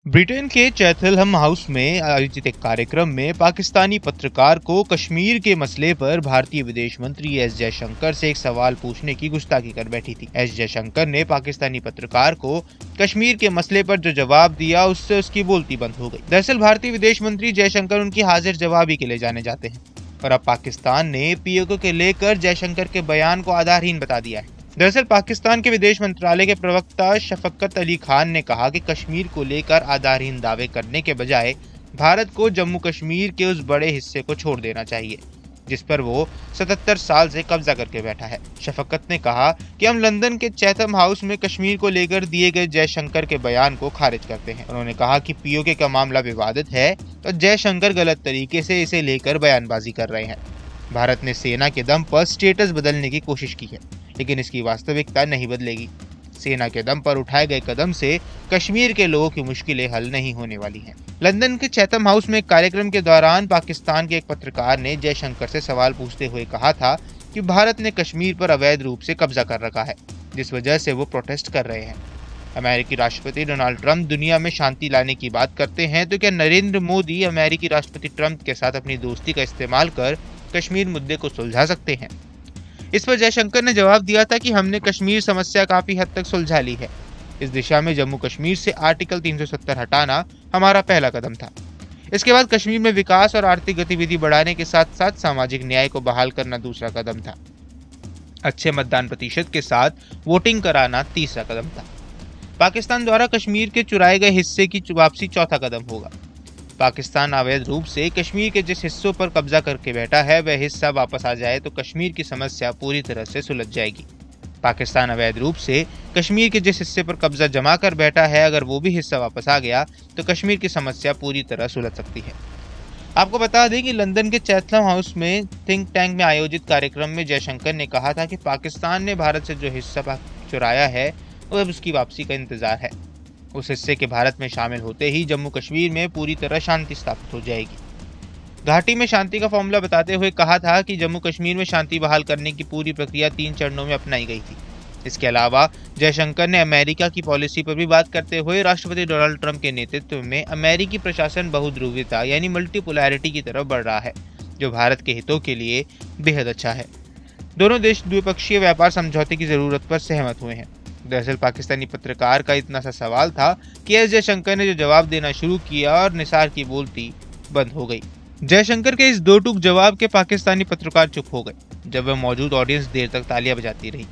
Britain के चैथलहम house में आयोजित एक कार्यक्रम में पाकिस्तानी पत्रकार को कश्मीर के मसले पर भारतीय विदेश मंत्री एस जयशंकर से एक सवाल पूछने की गुस्ताखी कर बैठी थी। एस जयशंकर ने पाकिस्तानी पत्रकार को कश्मीर के मसले पर जो जवाब दिया उससे उसकी बोलती बंद हो गई। दरअसल भारतीय विदेश मंत्री जयशंकर उनकी हाजिर जवाबी के लिए जाने जाते हैं और अब पाकिस्तान ने पीओके के लेकर जयशंकर के बयान को आधारहीन बता दिया है। दरअसल पाकिस्तान के विदेश मंत्रालय के प्रवक्ता शफकत अली खान ने कहा कि कश्मीर को लेकर आधारहीन दावे करने के बजाय भारत को जम्मू कश्मीर के उस बड़े हिस्से को छोड़ देना चाहिए जिस पर वो 77 साल से कब्जा करके बैठा है। शफकत ने कहा कि हम लंदन के चैथम हाउस में कश्मीर को लेकर दिए गए जयशंकर के बयान को खारिज करते हैं। उन्होंने कहा कि पीओके का मामला विवादित है और जयशंकर गलत तरीके से इसे लेकर बयानबाजी कर रहे हैं। भारत ने सेना के दम पर स्टेटस बदलने की कोशिश की है लेकिन इसकी वास्तविकता नहीं बदलेगी। सेना के दम पर उठाए गए कदम से कश्मीर के लोगों की मुश्किलें हल नहीं होने वाली हैं। लंदन के चैथम हाउस में एक कार्यक्रम के दौरान पाकिस्तान के एक पत्रकार ने जयशंकर से सवाल पूछते हुए कहा था कि भारत ने कश्मीर पर अवैध रूप से कब्जा कर रखा है जिस वजह से वो प्रोटेस्ट कर रहे हैं। अमेरिकी राष्ट्रपति डोनाल्ड ट्रंप दुनिया में शांति लाने की बात करते हैं तो क्या नरेंद्र मोदी अमेरिकी राष्ट्रपति ट्रंप के साथ अपनी दोस्ती का इस्तेमाल कर कश्मीर मुद्दे को सुलझा सकते हैं? इस पर जयशंकर ने जवाब दिया था कि हमने कश्मीर समस्या काफी हद तक सुलझा ली है। इस दिशा में जम्मू कश्मीर से आर्टिकल 370 हटाना हमारा पहला कदम था। इसके बाद कश्मीर में विकास और आर्थिक गतिविधि बढ़ाने के साथ साथ सामाजिक न्याय को बहाल करना दूसरा कदम था। अच्छे मतदान प्रतिशत के साथ वोटिंग कराना तीसरा कदम था। पाकिस्तान द्वारा कश्मीर के चुराए गए हिस्से की वापसी चौथा कदम होगा। पाकिस्तान अवैध रूप से कश्मीर के जिस हिस्सों पर कब्जा करके बैठा है वह हिस्सा वापस आ जाए तो कश्मीर की समस्या पूरी तरह से सुलझ जाएगी। पाकिस्तान अवैध रूप से कश्मीर के जिस हिस्से पर कब्जा जमा कर बैठा है अगर वो भी हिस्सा वापस आ गया तो कश्मीर की समस्या पूरी तरह सुलझ सकती है। आपको बता दें कि लंदन के चैथलम हाउस में थिंक टैंक में आयोजित कार्यक्रम में जयशंकर ने कहा था कि पाकिस्तान ने भारत से जो हिस्सा चुराया है वो अब उसकी वापसी का इंतजार है। उस हिस्से के भारत में शामिल होते ही जम्मू कश्मीर में पूरी तरह शांति स्थापित हो जाएगी। घाटी में शांति का फॉर्मूला बताते हुए कहा था कि जम्मू कश्मीर में शांति बहाल करने की पूरी प्रक्रिया 3 चरणों में अपनाई गई थी। इसके अलावा जयशंकर ने अमेरिका की पॉलिसी पर भी बात करते हुए राष्ट्रपति डोनाल्ड ट्रंप के नेतृत्व में अमेरिकी प्रशासन बहुध्रुवीता यानी मल्टीपोलैरिटी की तरफ बढ़ रहा है जो भारत के हितों के लिए बेहद अच्छा है। दोनों देश द्विपक्षीय व्यापार समझौते की जरूरत पर सहमत हुए हैं। दरअसल पाकिस्तानी पत्रकार का इतना सा सवाल था कि एस जयशंकर ने जो जवाब देना शुरू किया और निसार की बोलती बंद हो गई। जयशंकर के इस दो टूक जवाब के पाकिस्तानी पत्रकार चुप हो गए जब वह मौजूद ऑडियंस देर तक तालियां बजाती रही।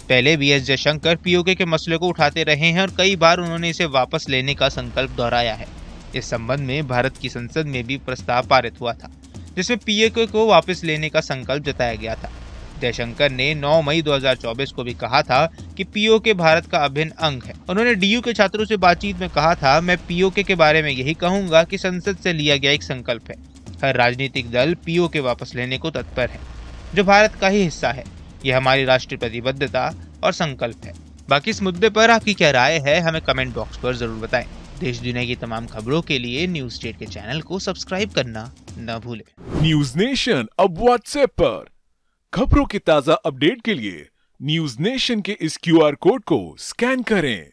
पहले भी एस जयशंकर पीओके के मसले को उठाते रहे हैं और कई बार उन्होंने इसे वापस लेने का संकल्प दोहराया है। इस संबंध में भारत की संसद में भी प्रस्ताव पारित हुआ था जिसमें पीओके को वापस लेने का संकल्प जताया गया था। जयशंकर ने 9 मई 2024 को भी कहा था कि पीओके भारत का अभिन्न अंग है। उन्होंने डीयू के छात्रों से बातचीत में कहा था, मैं पीओके के बारे में यही कहूंगा कि संसद से लिया गया एक संकल्प है। हर राजनीतिक दल पीओके वापस लेने को तत्पर है जो भारत का ही हिस्सा है। यह हमारी राष्ट्रीय प्रतिबद्धता और संकल्प है। बाकी इस मुद्दे पर आपकी क्या राय है हमें कमेंट बॉक्स पर जरूर बताएं। देश दुनिया की तमाम खबरों के लिए न्यूज स्टेट के चैनल को सब्सक्राइब करना न भूलें। न्यूज नेशन अब व्हाट्सएप पर खबरों के ताजा अपडेट के लिए न्यूज नेशन के इस क्यूआर कोड को स्कैन करें।